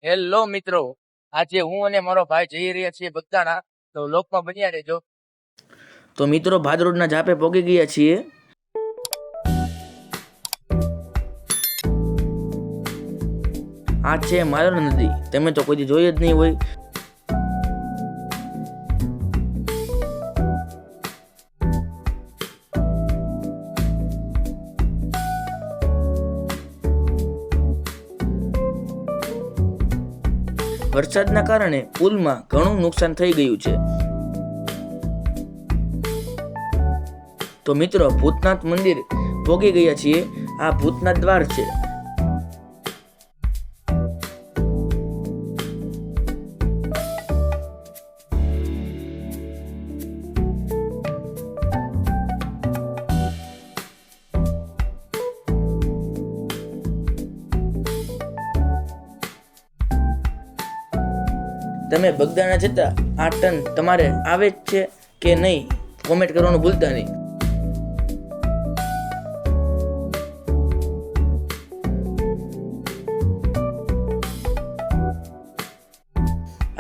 Hello મિત્રો, આજે હું અને મારો ભાઈ જઈ રહ્યા છીએ બગદાણા, તો લોકમાં બન્યા રહેજો. તો મિત્રો ભાદરોડના ઝાપે પહોંચી ગયા છીએ. આ છે માલણ નદી, તમે તો કોઈ દી જોઈ જ નહીં હોય. વરસાદના કારણે પુલમાં ઘણું નુકસાન થઈ ગયું છે. તો મિત્રો ભૂતનાથ મંદિર પહોંચી ગયા છીએ. આ ભૂતનાથ દ્વાર છે. તમે બગદાણા જતા આ ટર્ન તમારે આવે જ છે કે નહીં, કોમેન્ટ કરવાનું ભૂલતા નહીં.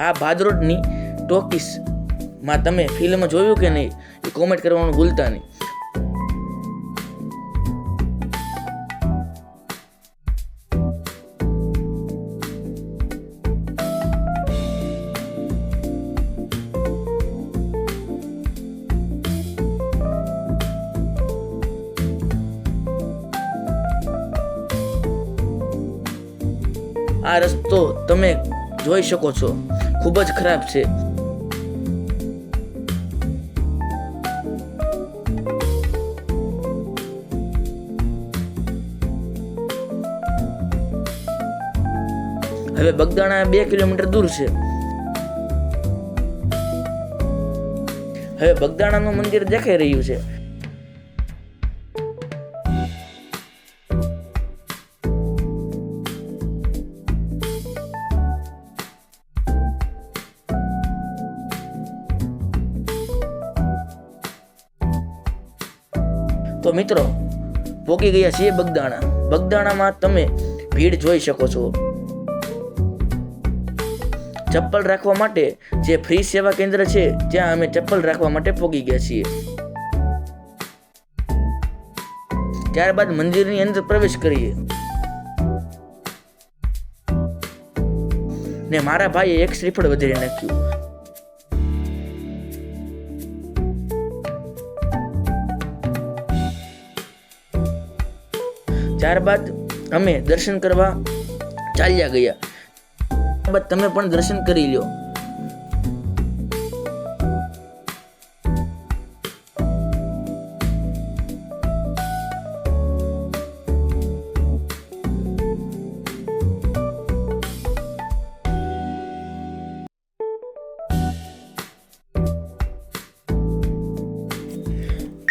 આ ભાદરોડની ટોકીસ માં તમે ફિલ્મ જોયું કે નહીં એ કોમેન્ટ કરવાનું ભૂલતા નહીં. આ રસ્તો તમે જોઈ શકો છો, ખૂબ જ ખરાબ છે. હવે બગદાણા 2 કિલોમીટર દૂર છે. હવે બગદાણાનું મંદિર દેખાઈ રહ્યું છે. તો મિત્રો પહોંચી ગયા છીએ બગદાણા. બગદાણામાં તમે ભીડ જોઈ શકો છો. ચપ્પલ રાખવા માટે જે ફ્રી સેવા કેન્દ્ર છે ત્યાં અમે ચપ્પલ રાખવા માટે પહોંચી ગયા છીએ. ત્યારબાદ મંદિરની અંદર પ્રવેશ કરીએ ને મારા ભાઈએ એક શ્રીફળ વધારી નાખ્યું. ત્યારબાદ અમે દર્શન કરવા ચાલ્યા ગયા. ત્યારબાદ તમે પણ દર્શન કરી લો.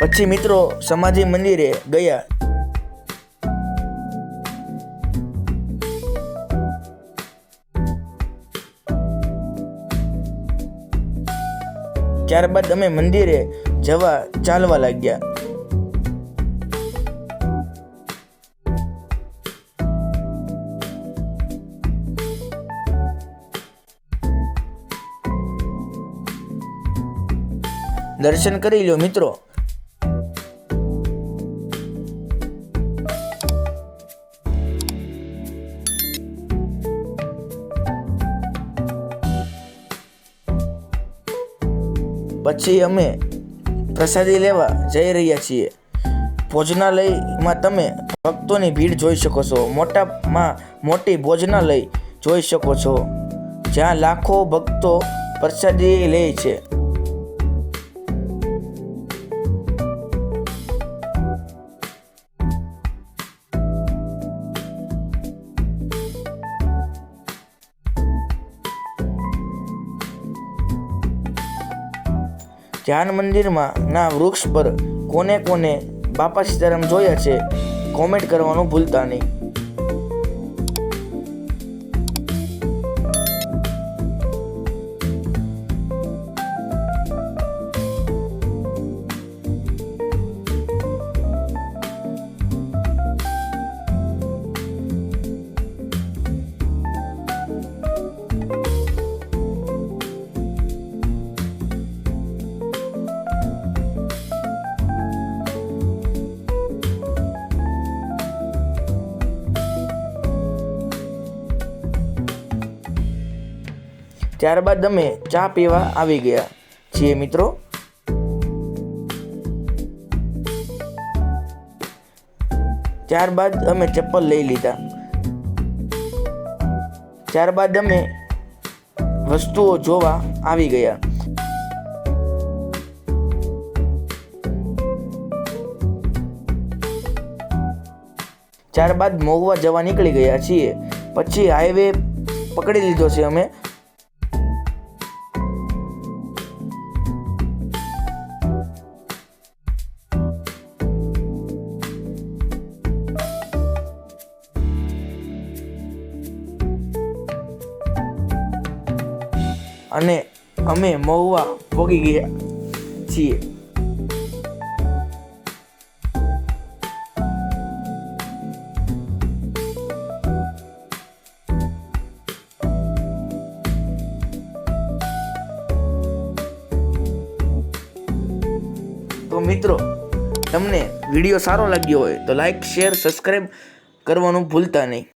પછી મિત્રો સમાધિ મંદિરે ગયા. ત્યારબાદ અમે મંદિરે જવા ચાલવા લાગ્યા. દર્શન કરી લો મિત્રો. પછી અમે પ્રસાદી લેવા જઈ રહ્યા છીએ. ભોજનાલયમાં તમે ભક્તોની ભીડ જોઈ શકો છો. મોટામાં મોટી ભોજનાલય જોઈ શકો છો, જ્યાં લાખો ભક્તો પ્રસાદી લે છે. ધ્યાન મંદિરમાં ના વૃક્ષ પર કોને કોને બાપા સીતારામ જોયા છે કોમેન્ટ કરવાનું ભૂલતા નહીં. ત્યારબાદ અમે ચા પીવા આવી ગયા છીએ મિત્રો. ત્યારબાદ અમે ચપ્પલ લઈ લીધા. ત્યારબાદ અમે વસ્તુઓ જોવા આવી ગયા. ત્યારબાદ મહુવા જવા નીકળી ગયા છીએ. પછી હાઈવે પકડી લીધો છે અમે. અને અમે મહુવા પહોંચી ગયા છીએ. તો મિત્રો, તમને વિડીયો સારો લાગ્યો હોય તો લાઈક, શેર, સબસ્ક્રાઈબ કરવાનું ભૂલતા નહીં.